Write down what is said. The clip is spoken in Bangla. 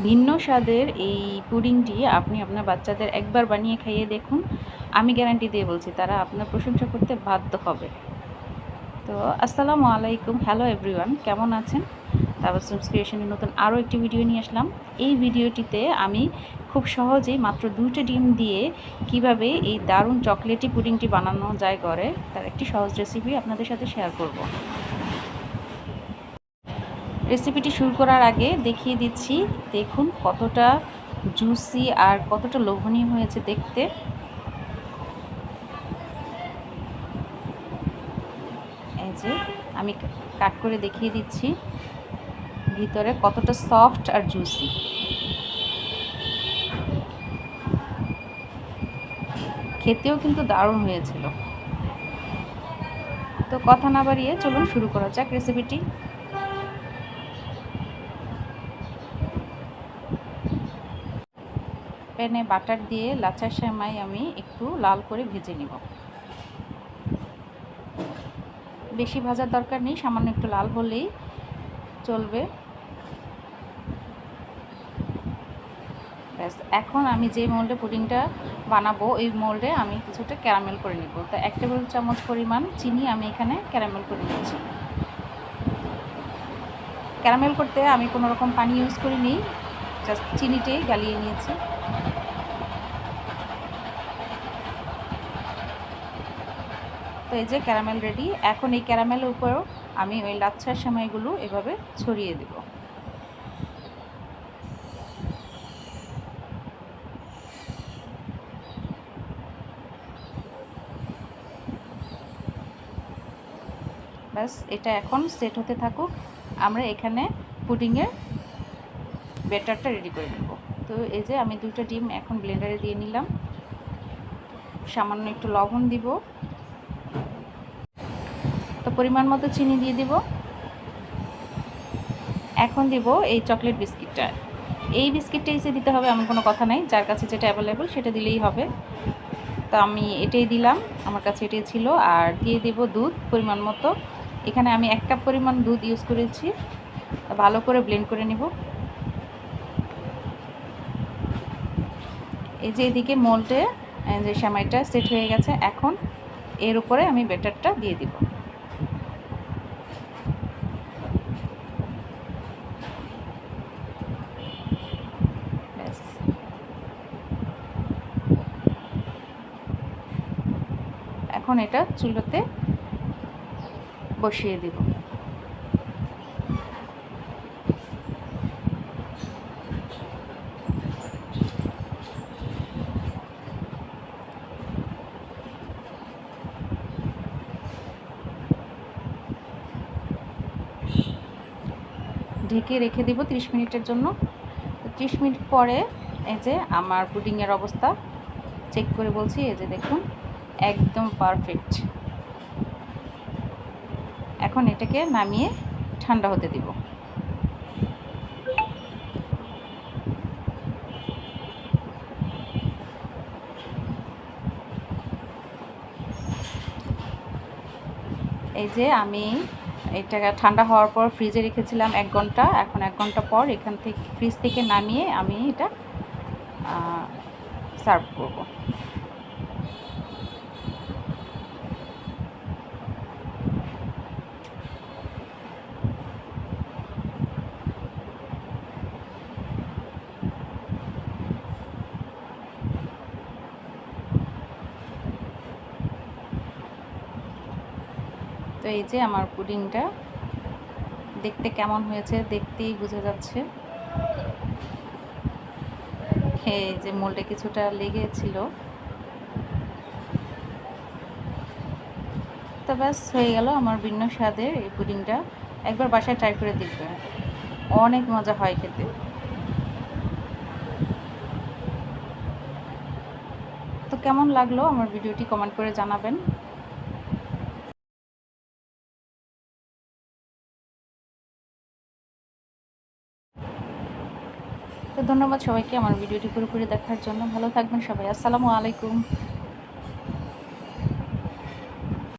ভিন্ন স্বাদের এই পুডিংটি আপনি আপনার বাচ্চাদের একবার বানিয়ে খাইয়ে দেখুন। আমি গ্যারান্টি দিয়ে বলছি তারা আপনার প্রশংসা করতে বাধ্য হবে। তো আসসালামু আলাইকুম, হ্যালো এভরিওয়ান, কেমন আছেন? তাবাসসুমস ক্রিয়েশনের নতুন আরও একটি ভিডিও নিয়ে আসলাম। এই ভিডিওটিতে আমি খুব সহজেই মাত্র 2টা ডিম দিয়ে কিভাবে এই দারুণ চকলেটি পুডিংটি বানানো যায় ঘরে, তার একটি সহজ রেসিপি আপনাদের সাথে শেয়ার করব। রেসিপিটি শুরু করার আগে দেখিয়ে দিচ্ছি, দেখুন কতটা জুসি আর কতটা লোভনীয় হয়েছে দেখতে। এই যে আমি কাট করে দেখিয়ে দিচ্ছি ভিতরে কতটা সফট আর জুসি। খেতেও কিন্তু দারুণ হয়েছিল। তো কথা না বাড়িয়ে চলুন শুরু করা যাক রেসিপিটি। প্যানে বাটার দিয়ে লাচ্ছা সেমাই আমি একটু লাল করে ভেজে নিব। বেশি ভাজার দরকার নেই, সামান্য একটু লাল হলেই চলবে। ব্যাস, এখন আমি যে মোল্ডে পুডিংটা বানাবো ওই মোল্ডে আমি কিছুটা ক্যারামেল করে নিব। তো 1 টেবিল চামচ পরিমাণ চিনি আমি এখানে ক্যারামেল করে নিচ্ছি। ক্যারামেল করতে আমি কোনো রকম পানি ইউজ করিনি, জাস্ট চিনিটাই গালিয়ে নিয়েছি। তো এই যে ক্যারামেল রেডি। এখন এই ক্যারামেলের উপরেও আমি ওই লাচ্ছার সেমাইগুলো এভাবে ছড়িয়ে দেব। ব্যাস, এটা এখন সেট হতে থাকুক, আমরা এখানে পুডিংয়ের ব্যাটারটা রেডি করে নেব। তো এই যে আমি 2টা ডিম এখন ব্লেন্ডারে দিয়ে নিলাম, সামান্য একটু লবণ দিব, তো পরিমাণ মতো চিনি দিয়ে দিব। এখন দিব এই চকলেট বিস্কিটটা। এই বিস্কিটটাই যে দিতে হবে এমন কোনো কথা নাই, যার কাছে যেটা অ্যাভেলেবল সেটা দিলেই হবে। তো আমি এটাই দিলাম, আমার কাছে এটাই ছিল। আর দিয়ে দেব দুধ পরিমাণ মতো। এখানে আমি 1 কাপ পরিমাণ দুধ ইউজ করেছি। ভালো করে ব্লেন্ড করে নিব। এই যে এদিকে মোল্ডে যে সেমাইটা সেট হয়ে গেছে, এখন এর উপরে আমি ব্যাটারটা দিয়ে দিব। ব্যাস, এখন এটা চুলোতে বসিয়ে দিব। ঢেকে রেখে দিব 30 মিনিটের জন্য। 30 মিনিট পরে এই যে আমার পুডিংয়ের অবস্থা চেক করে বলছি, এই যে দেখুন একদম পারফেক্ট। এখন এটাকে নামিয়ে ঠান্ডা হতে দিব। এই যে আমি এটা ঠান্ডা হওয়ার পর ফ্রিজে রেখেছিলাম 1 ঘন্টা। এখন 1 ঘন্টা পর এখান থেকে ফ্রিজ থেকে নামিয়ে আমি এটা সার্ভ করব। তো এই যে আমার পুডিংটা দেখতে কেমন হয়েছে দেখতেই বোঝা যাচ্ছে। এই যে মোল্ডে কিছুটা লেগেছিল। তো ব্যাস হয়ে গেল আমার ভিন্ন স্বাদের এই পুডিংটা। একবার বাসায় ট্রাই করে দেখবেন, অনেক মজা হয় খেতে। তো কেমন লাগলো আমার ভিডিওটি কমেন্ট করে জানাবেন। তো ধন্যবাদ সবাইকে আমার ভিডিওটি পুরোপুরি দেখার জন্য। ভালো থাকবেন সবাই। আসসালামু আলাইকুম।